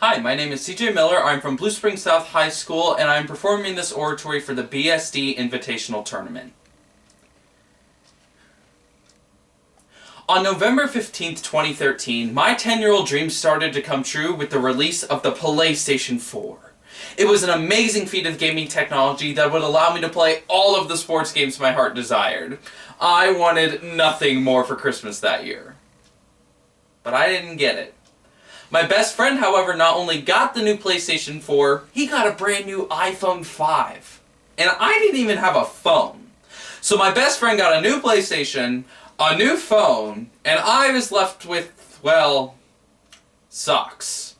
Hi, my name is CJ Miller. I'm from Blue Springs South High School, and I'm performing this oratory for the BSD Invitational Tournament. On November 15th, 2013, my 10-year-old dream started to come true with the release of the PlayStation 4. It was an amazing feat of gaming technology that would allow me to play all of the sports games my heart desired. I wanted nothing more for Christmas that year. But I didn't get it. My best friend, however, not only got the new PlayStation 4, he got a brand new iPhone 5. And I didn't even have a phone. So my best friend got a new PlayStation, a new phone, and I was left with, well, socks.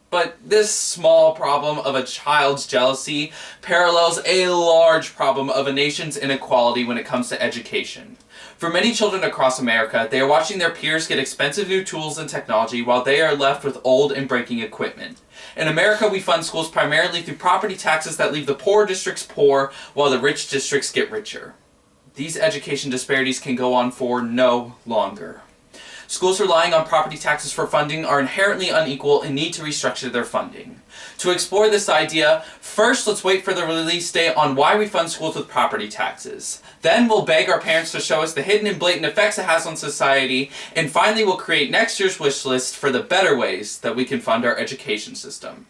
But this small problem of a child's jealousy parallels a large problem of a nation's inequality when it comes to education. For many children across America, they are watching their peers get expensive new tools and technology while they are left with old and breaking equipment. In America, we fund schools primarily through property taxes that leave the poor districts poor while the rich districts get richer. These education disparities can go on for no longer. Schools relying on property taxes for funding are inherently unequal and need to restructure their funding. To explore this idea, first let's wait for the release date on why we fund schools with property taxes. Then we'll beg our parents to show us the hidden and blatant effects it has on society, and finally we'll create next year's wish list for the better ways that we can fund our education system.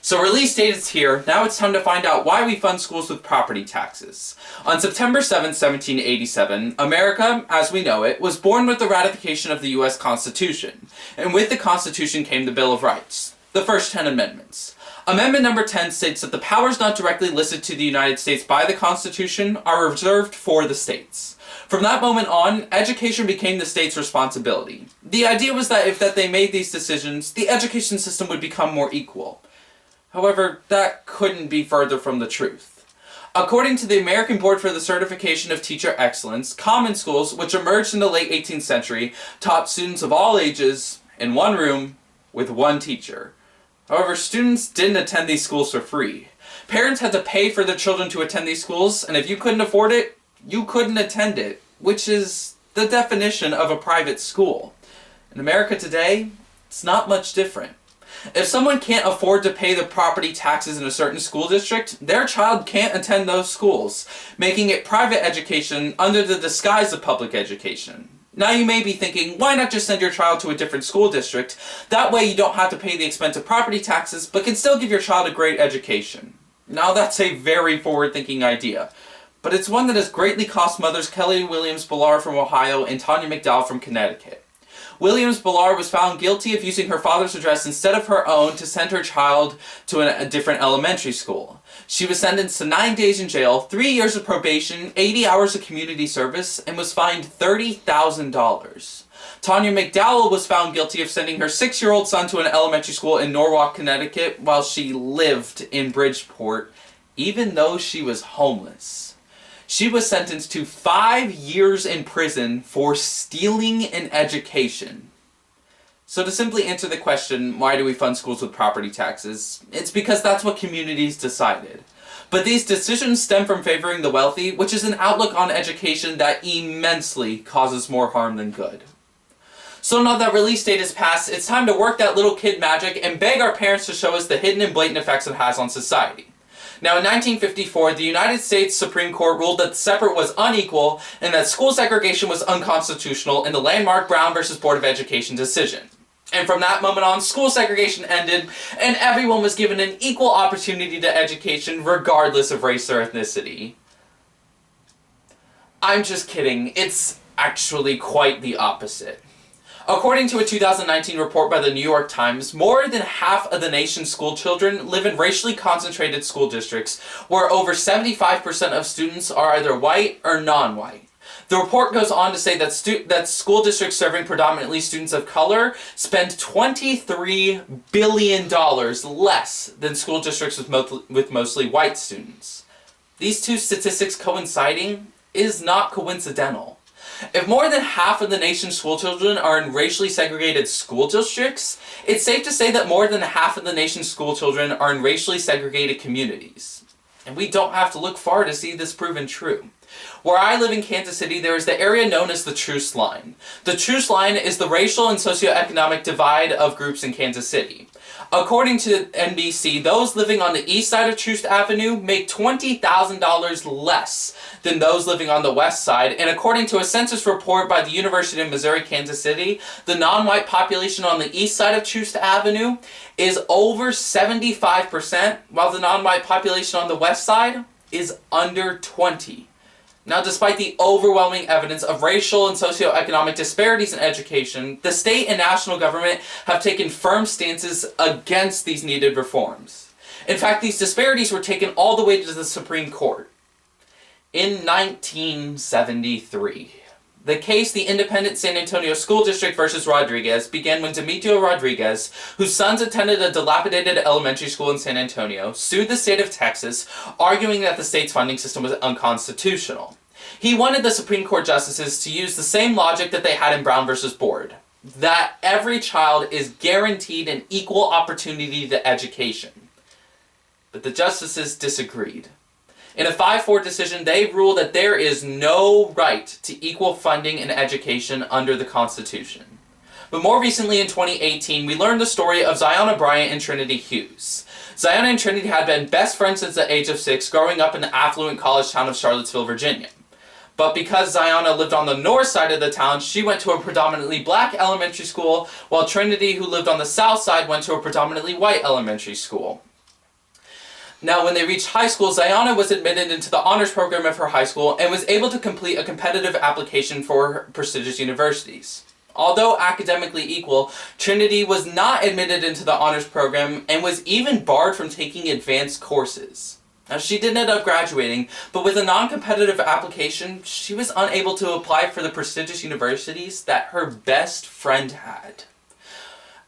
So release date is here, now it's time to find out why we fund schools with property taxes. On September 7, 1787, America, as we know it, was born with the ratification of the U.S. Constitution, and with the Constitution came the Bill of Rights, the first 10 amendments. Amendment number 10 states that the powers not directly listed to the United States by the Constitution are reserved for the states. From that moment on, education became the state's responsibility. The idea was that if they made these decisions, the education system would become more equal. However, that couldn't be further from the truth. According to the American Board for the Certification of Teacher Excellence, common schools, which emerged in the late 18th century, taught students of all ages in one room with one teacher. However, students didn't attend these schools for free. Parents had to pay for their children to attend these schools, and if you couldn't afford it, you couldn't attend it, which is the definition of a private school. In America today, it's not much different. If someone can't afford to pay the property taxes in a certain school district, their child can't attend those schools, making it private education under the disguise of public education. Now you may be thinking, why not just send your child to a different school district? That way you don't have to pay the expense of property taxes, but can still give your child a great education. Now that's a very forward-thinking idea, but it's one that has greatly cost mothers Kelly Williams-Ballar from Ohio and Tanya McDowell from Connecticut. Williams-Ballar was found guilty of using her father's address instead of her own to send her child to a different elementary school. She was sentenced to 9 days in jail, 3 years of probation, 80 hours of community service, and was fined $30,000. Tanya McDowell was found guilty of sending her 6-year-old son to an elementary school in Norwalk, Connecticut, while she lived in Bridgeport, even though she was homeless. She was sentenced to 5 years in prison for stealing an education. So to simply answer the question, why do we fund schools with property taxes? It's because that's what communities decided. But these decisions stem from favoring the wealthy, which is an outlook on education that immensely causes more harm than good. So now that release date has passed, it's time to work that little kid magic and beg our parents to show us the hidden and blatant effects it has on society. Now in 1954, the United States Supreme Court ruled that separate was unequal and that school segregation was unconstitutional in the landmark Brown v. Board of Education decision. And from that moment on, school segregation ended and everyone was given an equal opportunity to education regardless of race or ethnicity. I'm just kidding, it's actually quite the opposite. According to a 2019 report by the New York Times, more than half of the nation's school children live in racially concentrated school districts where over 75% of students are either white or non-white. The report goes on to say that school districts serving predominantly students of color spend $23 billion less than school districts with mostly white students. These two statistics coinciding is not coincidental. If more than half of the nation's school children are in racially segregated school districts, it's safe to say that more than half of the nation's school children are in racially segregated communities. And we don't have to look far to see this proven true. Where I live in Kansas City, there is the area known as the Truce Line. The Truce Line is the racial and socioeconomic divide of groups in Kansas City. According to NBC, those living on the east side of Troost Avenue make $20,000 less than those living on the west side, and according to a census report by the University of Missouri-Kansas City, the non-white population on the east side of Troost Avenue is over 75%, while the non-white population on the west side is under 20%. Now, despite the overwhelming evidence of racial and socioeconomic disparities in education, the state and national government have taken firm stances against these needed reforms. In fact, these disparities were taken all the way to the Supreme Court. In 1973, the case, the Independent San Antonio School District versus Rodriguez, began when Demetrio Rodriguez, whose sons attended a dilapidated elementary school in San Antonio, sued the state of Texas, arguing that the state's funding system was unconstitutional. He wanted the Supreme Court justices to use the same logic that they had in Brown versus Board, that every child is guaranteed an equal opportunity to education. But the justices disagreed. In a 5-4 decision, they ruled that there is no right to equal funding in education under the Constitution. But more recently, in 2018, we learned the story of Ziona Bryant and Trinity Hughes. Ziona and Trinity had been best friends since the age of 6, growing up in the affluent college town of Charlottesville, Virginia. But because Ziona lived on the north side of the town, she went to a predominantly black elementary school, while Trinity, who lived on the south side, went to a predominantly white elementary school. Now, when they reached high school, Ziona was admitted into the honors program of her high school and was able to complete a competitive application for prestigious universities. Although academically equal, Trinity was not admitted into the honors program and was even barred from taking advanced courses. Now, she did end up graduating, but with a non-competitive application, she was unable to apply for the prestigious universities that her best friend had.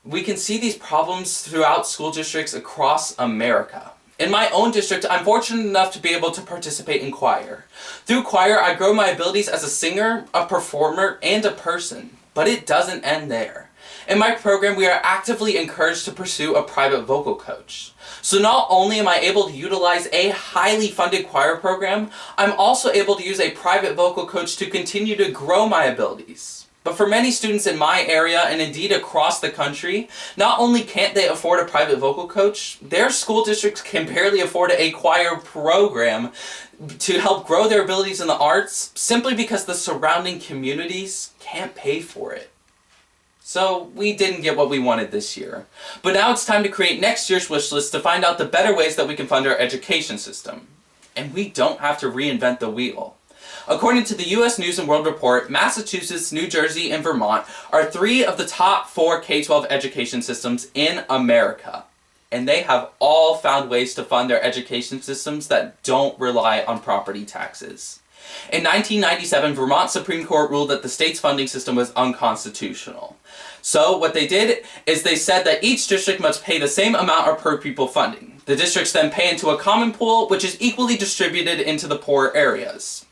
We can see these problems throughout school districts across America. In my own district, I'm fortunate enough to be able to participate in choir. Through choir, I grow my abilities as a singer, a performer, and a person. But it doesn't end there. In my program, we are actively encouraged to pursue a private vocal coach. So not only am I able to utilize a highly funded choir program, I'm also able to use a private vocal coach to continue to grow my abilities. But for many students in my area, and indeed across the country, not only can't they afford a private vocal coach, their school districts can barely afford a choir program to help grow their abilities in the arts, simply because the surrounding communities can't pay for it. So we didn't get what we wanted this year. But now it's time to create next year's wish list to find out the better ways that we can fund our education system. And we don't have to reinvent the wheel. According to the U.S. News and World Report, Massachusetts, New Jersey, and Vermont are 3 of the top 4 K-12 education systems in America. And they have all found ways to fund their education systems that don't rely on property taxes. In 1997, Vermont Supreme Court ruled that the state's funding system was unconstitutional. So what they did is they said that each district must pay the same amount of per pupil funding. The districts then pay into a common pool, which is equally distributed into the poor areas.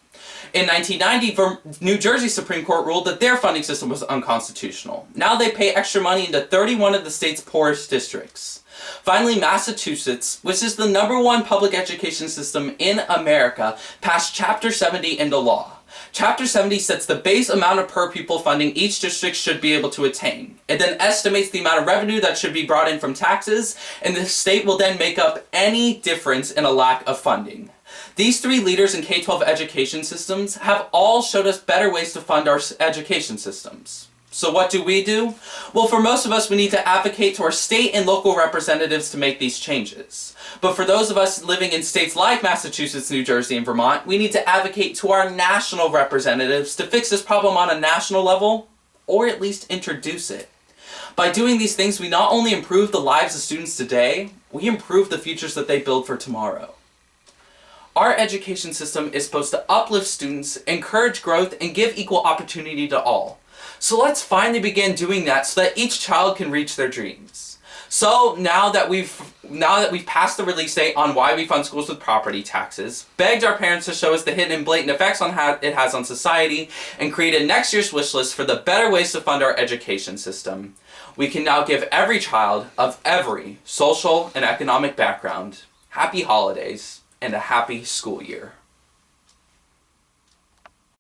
In 1990, New Jersey Supreme Court ruled that their funding system was unconstitutional. Now they pay extra money into 31 of the state's poorest districts. Finally, Massachusetts, which is the #1 public education system in America, passed Chapter 70 into law. Chapter 70 sets the base amount of per pupil funding each district should be able to attain. It then estimates the amount of revenue that should be brought in from taxes, and the state will then make up any difference in a lack of funding. These 3 leaders in K-12 education systems have all showed us better ways to fund our education systems. So what do? Well, for most of us, we need to advocate to our state and local representatives to make these changes. But for those of us living in states like Massachusetts, New Jersey, and Vermont, we need to advocate to our national representatives to fix this problem on a national level, or at least introduce it. By doing these things, we not only improve the lives of students today, we improve the futures that they build for tomorrow. Our education system is supposed to uplift students, encourage growth, and give equal opportunity to all. So let's finally begin doing that so that each child can reach their dreams. So now that we've passed the release date on why we fund schools with property taxes, begged our parents to show us the hidden and blatant effects on how it has on society, and created next year's wish list for the better ways to fund our education system, we can now give every child of every social and economic background happy holidays and a happy school year.